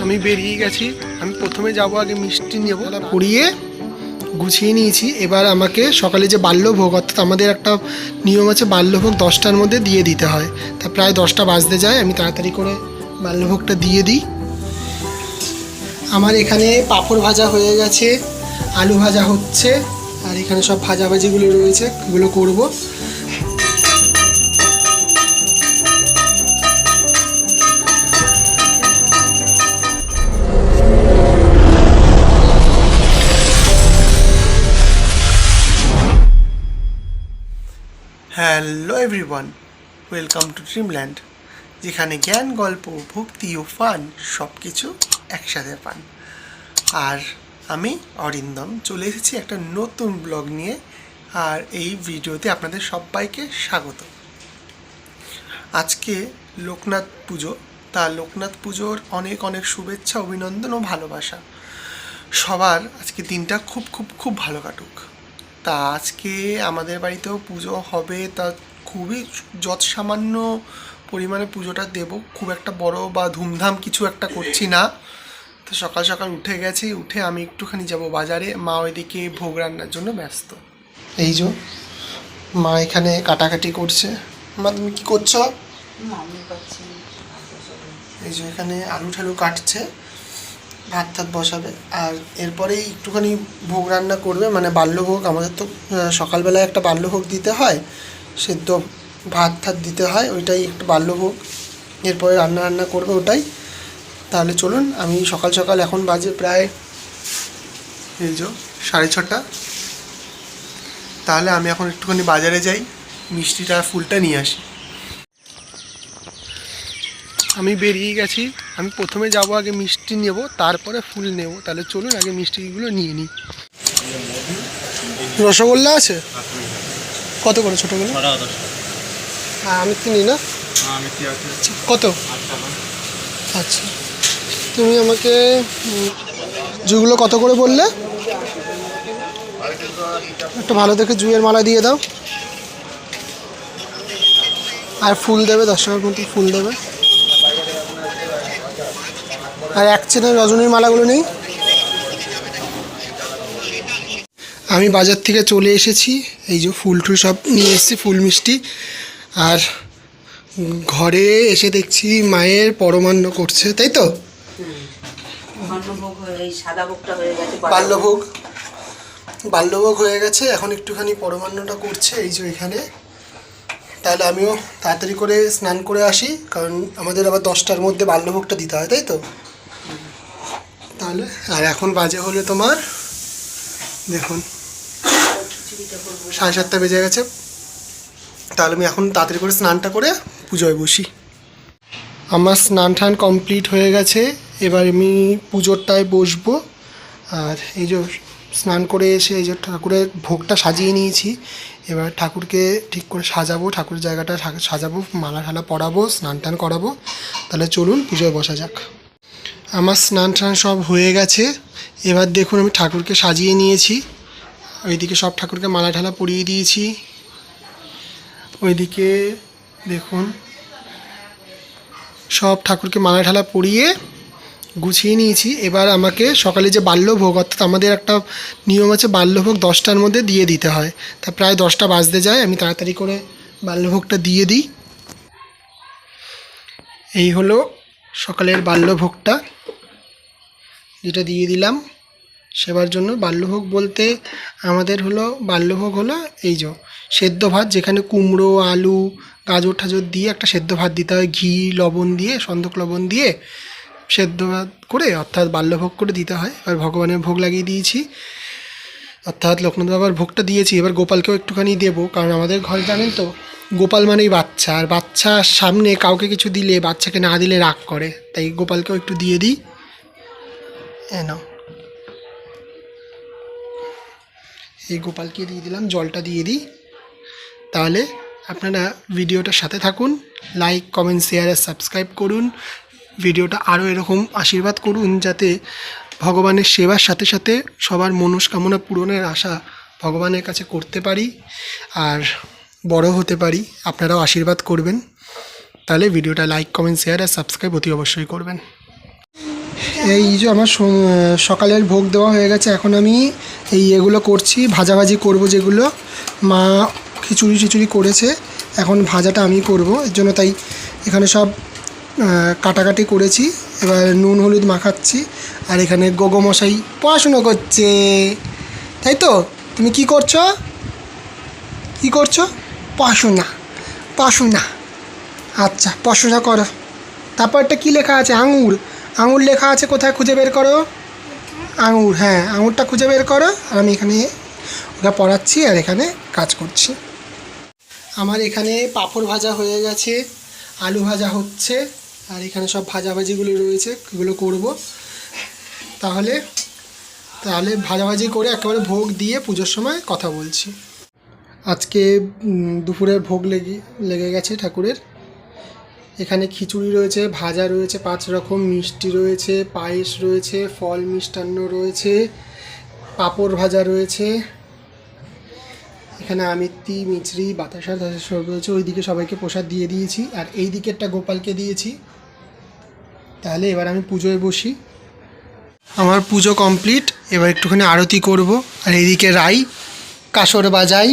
আমি বেরিয়ে গেছি। আমি প্রথমে যাব, আগে মিষ্টি নেব, পুড়িয়ে গুছিয়ে নিয়েছি। এবার আমাকে সকালে যে বাল্যভোগ, অর্থাৎ আমাদের একটা নিয়ম আছে, বাল্যভোগ 10টার মধ্যে দিয়ে দিতে হয়। তা প্রায় 10টা বাজতে যায়, আমি তাড়াতাড়ি করে বাল্যভোগটা দিয়ে দিই। আমার এখানে পাঁপড় ভাজা হয়ে গেছে, আলু ভাজা হচ্ছে, আর এখানে সব ভাজাভাজিগুলো রয়েছে, এগুলো করব। Hello everyone, welcome to Dreamland, যেখানে জ্ঞান, গল্প, ভক্তি ও ফান সব কিছু একসাথে পান। আর আমি অরিন্দম চলে এসেছি একটা নতুন ব্লগ নিয়ে। আর এই ভিডিওতে আপনাদের সবাইকে স্বাগত। আজকে লোকনাথ পুজো, তা লোকনাথ পুজোর অনেক অনেক শুভেচ্ছা, অভিনন্দন ও ভালোবাসা। সবার আজকে দিনটা খুব খুব খুব ভালো কাটুক। তা আজকে আমাদের বাড়িতেও পুজো হবে, তা খুবই যৎসামান্য পরিমাণে পুজোটা দেব, খুব একটা বড় বা ধুমধাম কিছু একটা করছি না। তো সকাল সকাল উঠে গেছি, উঠে আমি একটুখানি যাব বাজারে, মা ওইদিকে ভোগ রান্নার জন্য ব্যস্ত। এই যে মা এখানে কাটাকাটি করছে। মা তুমি কি করছো? এই যে এখানে আলু ঠালু কাটছে, ভাত টাত বসাবে, আর এরপরেই একটুখানি ভোগ রান্না করবে, মানে বাল্যভোগ। আমাদের তো সকালবেলায় একটা বাল্যভোগ দিতে হয়, সেদ্ধ ভাত টাত দিতে হয়, ওইটাই একটু বাল্যভোগ। এরপরে রান্না করবে ওটাই। তাহলে চলুন, আমি সকাল সকাল, এখন বাজে প্রায় এই যে 6:30, তাহলে আমি এখন একটুখানি বাজারে যাই, মিষ্টিটা ফুলটা নিয়ে আসি। আমি বেরিয়ে গেছি। আমি প্রথমে যাব, আগে মিষ্টি নেব, তারপরে ফুল নেব। তাহলে চলুন আগে মিষ্টিগুলো নিয়ে নিই। রসগোল্লা আছে কত করে ছোটোগুলো? হ্যাঁ আমি কিনি না, কত? আচ্ছা, তুমি আমাকে জুগুলো কত করে বললে? একটু ভালো দেখে জুয়ের মালা দিয়ে দাও। আর ফুল দেবে, 10 টাকার মতো ফুল দেবে। আর এক চেনের রজনীর মালাগুলো নেই? আমি বাজার থেকে চলে এসেছি, এই যে ফুল টুল সব নিয়ে এসেছি, ফুল মিষ্টি। আর ঘরে এসে দেখছি মায়ের পরমান্ন করছে, তাই তো? বাল্যভোগ হয়ে গেছে, এখন একটুখানি পরমান্নটা করছে, এই যে এখানে। তাহলে আমিও তাড়াতাড়ি করে স্নান করে আসি, কারণ আমাদের আবার 10টার মধ্যে বাল্যভোগটা দিতে হয়, তাই তো? তাহলে আর এখন বাজে হলে তোমার, দেখুন 7:30 বেজে গেছে। তাহলে আমি এখন তাড়াতাড়ি করে স্নানটা করে পুজোয় বসি। আমার স্নান টান কমপ্লিট হয়ে গেছে, এবার আমি পুজোরটায় বসবো। আর এই যে স্নান করে এসে এই যে ঠাকুরের ভোগটা সাজিয়ে নিয়েছি, এবার ঠাকুরকে ঠিক করে সাজাবো, ঠাকুরের জায়গাটা সাজাবো, মালা ঠালা পরাবো, স্নান টান করাবো। তাহলে চলুন পুজোয় বসা যাক। আমার স্নান টান সব হয়ে গেছে, এবার দেখুন আমি ঠাকুরকে সাজিয়ে নিয়েছি। ওইদিকে সব ঠাকুরকে মালা ঠালা পরিয়ে দিয়েছি, ওইদিকে দেখুন সব ঠাকুরকে মালা ঠালা পরিয়ে গুছিয়ে নিয়েছি। এবার আমাকে সকালে যে বাল্যভোগ, অর্থাৎ আমাদের একটা নিয়ম আছে, বাল্যভোগ 10টার মধ্যে দিয়ে দিতে হয়। তা প্রায় 10টা বাজতে যায়, আমি তাড়াতাড়ি করে বাল্যভোগটা দিয়ে দিই। এই হলো সকালের বাল্যভোগটা, যেটা দিয়ে দিলাম সেবার জন্য। বাল্যভোগ বলতে আমাদের হলো, বাল্যভোগ হলো এই যে সেদ্ধ ভাত, যেখানে কুমড়ো, আলু, গাজর ঠাজর দিয়ে একটা সেদ্ধ ভাত দিতে হয়, ঘি লবণ দিয়ে, সন্দক লবণ দিয়ে সেদ্ধ ভাত করে, অর্থাৎ বাল্যভোগ করে দিতে হয়। এবার ভগবানের ভোগ লাগিয়ে দিয়েছি, অর্থাৎ লোকনাথ বাবার ভোগটা দিয়েছি। এবার গোপালকেও একটুখানি দেবো, কারণ আমাদের ঘরে জানেন তো, গোপাল মানেই বাচ্চা, আর বাচ্চার সামনে কাউকে কিছু দিলে, বাচ্চাকে না দিলে রাগ করে, তাই গোপালকেও একটু দিয়ে দিই। নাও, এই গোপালকে দিয়ে দিলাম, জলটা দিয়ে দিই। তাহলে আপনারা ভিডিওটার সাথে থাকুন, লাইক কমেন্ট শেয়ার আর সাবস্ক্রাইব করুন। ভিডিওটা আরও এরকম আশীর্বাদ করুন, যাতে ভগবানের সেবার সাথে সাথে সবার মনস্কামনা পূরণের আশা ভগবানের কাছে করতে পারি, আর বড় হতে পারি। আপনারাও আশীর্বাদ করবেন। তাহলে ভিডিওটা লাইক কমেন্ট শেয়ার আর সাবস্ক্রাইব অতি অবশ্যই করবেন। এই যে আমার সকালের ভোগ দেওয়া হয়ে গেছে। এখন আমি এগুলো করছি, ভাজাভাজি করব যেগুলো মা খিচুড়ি করেছে, এখন ভাজাটা আমি করব। এর জন্য তাই এখানে সব কাটাকাটি করেছি। এবার নুন হলুদ মাখাচ্ছি। আর এখানে গোগো মশাই পড়াশুনো করছে, তাই তো? তুমি কি করছো? পড়াশোনা। আচ্ছা, পড়াশোনা করো। তারপর একটা কী লেখা আছে? আঙুর লেখা আছে, কোথায় খুঁজে বের করো? আঙুর, হ্যাঁ, আঙুরটা খুঁজে বের করো। আর আমি এখানে ওকে পড়াচ্ছি আর এখানে কাজ করছি। আমার এখানে পাঁপড় ভাজা হয়ে গেছে, আলু ভাজা হচ্ছে, আর এখানে সব ভাজাভাজিগুলো রয়েছে, এগুলো করব। তাহলে ভাজাভাজি করে একেবারে ভোগ দিয়ে পুজোর সময় কথা বলছি। আজকে দুপুরের ভোগ লেগে গেছে ঠাকুরের। এখানে খিচুড়ি রয়েছে, ভাজা রয়েছে 5 রকম, মিষ্টি রয়েছে, পায়েস রয়েছে, ফল মিষ্টান্ন রয়েছে, পাঁপড় ভাজা রয়েছে, এখানে আমিত্তি, মিচড়ি, বাতাসা সব রয়েছে। ওইদিকে সবাইকে প্রসাদ দিয়ে দিয়েছি, আর এই দিকেরটা গোপালকে দিয়েছি। তাহলে এবার আমি পুজোয় বসি। আমার পুজো কমপ্লিট। এবার একটুখানি আরতি করব। আর এইদিকে রাই কাসর বাজাই।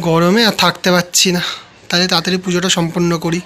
গরমে আর থাকতে পারছি না, তাহলে তাড়াতাড়ি পুজোটা সম্পন্ন করি।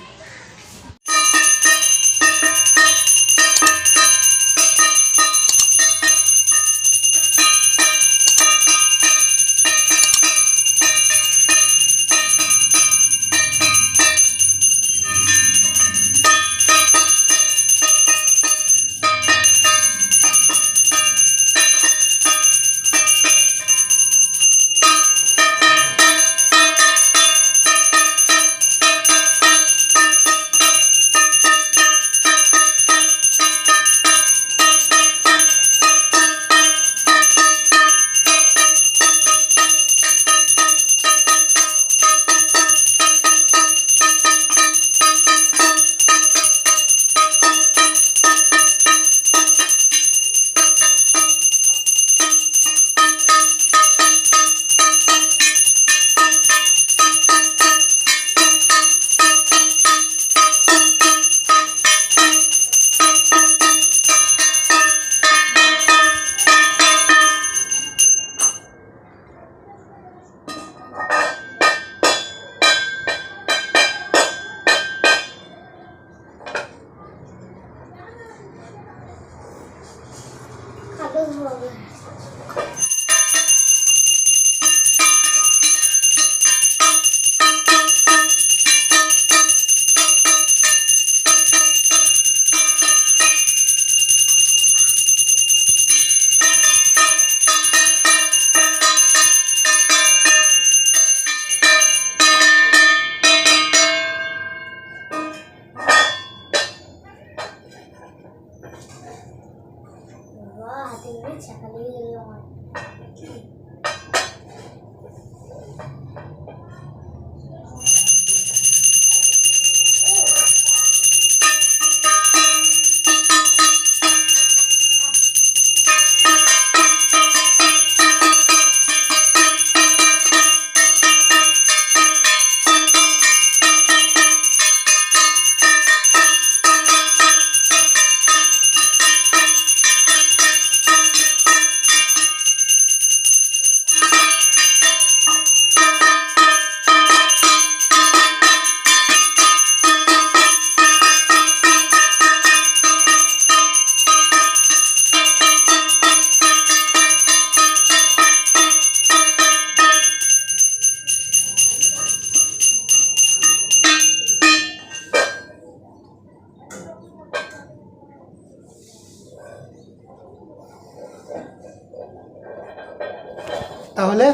তাহলে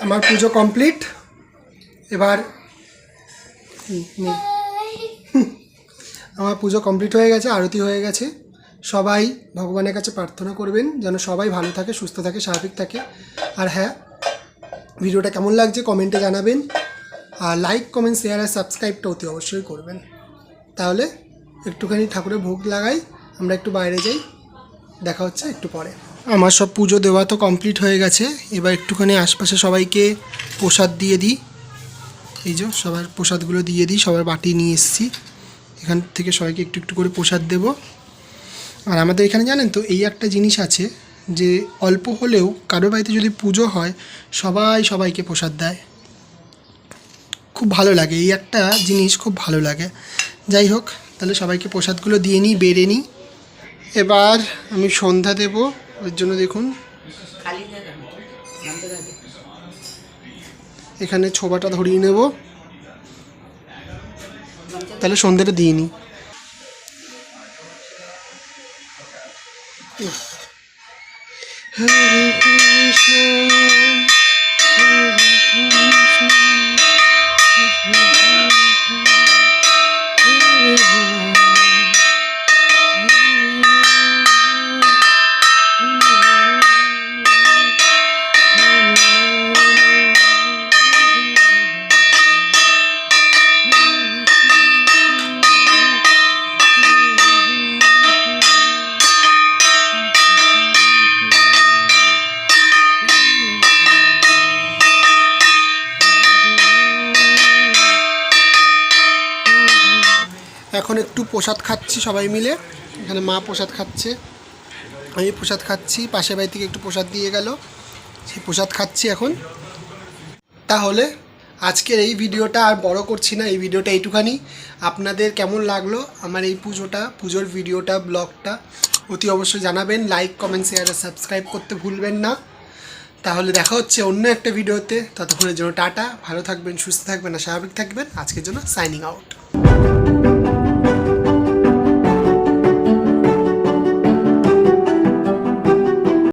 আমার পুজো কমপ্লিট। এবার আমার পুজো কমপ্লিট হয়ে গেছে, আরতি হয়ে গেছে। সবাই ভগবানের কাছে প্রার্থনা করবেন যেন সবাই ভালো থাকে, সুস্থ থাকে, স্বাভাবিক থাকে। আর হ্যাঁ, ভিডিওটা কেমন লাগছে কমেন্টে জানাবেন। আর লাইক, কমেন্ট, শেয়ার আর সাবস্ক্রাইবটা অতি অবশ্যই করবেন। তাহলে একটুখানি ঠাকুরের ভোগ লাগাই, আমরা একটু বাইরে যাই, দেখা হচ্ছে একটু পরে। আমার সব পুজো দেওয়া তো কমপ্লিট হয়ে গেছে। এবার একটুখানি আশপাশে সবাইকে প্রসাদ দিয়ে দিই। এই যে সবার প্রসাদগুলো দিয়ে দিই, সবার বাটি নিয়ে এসেছি। এখান থেকে সবাইকে একটু একটু করে প্রসাদ দেব। আর আমাদের এখানে জানেন তো এই একটা জিনিস আছে যে অল্প হলেও কারো বাড়িতে যদি পুজো হয় সবাই সবাইকে প্রসাদ দেয়, খুব ভালো লাগে, এই একটা জিনিস খুব ভালো লাগে। যাই হোক, তাহলে সবাইকে প্রসাদগুলো দিয়ে নিই, বেড়ে নিই। এবার আমি সন্ধ্যা দেব, ওর জন্য দেখুন এখানে ছোবাটা ধরিয়ে নেব। তাহলে সন্ধ্যাটা দিয়ে নিই। হরে কৃষ্ণ এখন একটু প্রসাদ খাচ্ছি সবাই মিলে। এখানে মা প্রসাদ খাচ্ছে, আমি প্রসাদ খাচ্ছি, পাশের বাড়ি থেকে একটু প্রসাদ দিয়ে গেল, সেই প্রসাদ খাচ্ছি এখন। তাহলে আজকের এই ভিডিওটা আর বড় করছি না, এই ভিডিওটা এইটুখানি। আপনাদের কেমন লাগলো আমার এই পুজোর ভিডিওটা, ব্লগটা অতি অবশ্যই জানাবেন। লাইক, কমেন্ট, শেয়ার আর সাবস্ক্রাইব করতে ভুলবেন না। তাহলে দেখা হচ্ছে অন্য একটা ভিডিওতে, ততক্ষণের জন্য টাটা, ভালো থাকবেন, সুস্থ থাকবেন আর স্বাভাবিক থাকবেন। আজকের জন্য সাইনিং আউট।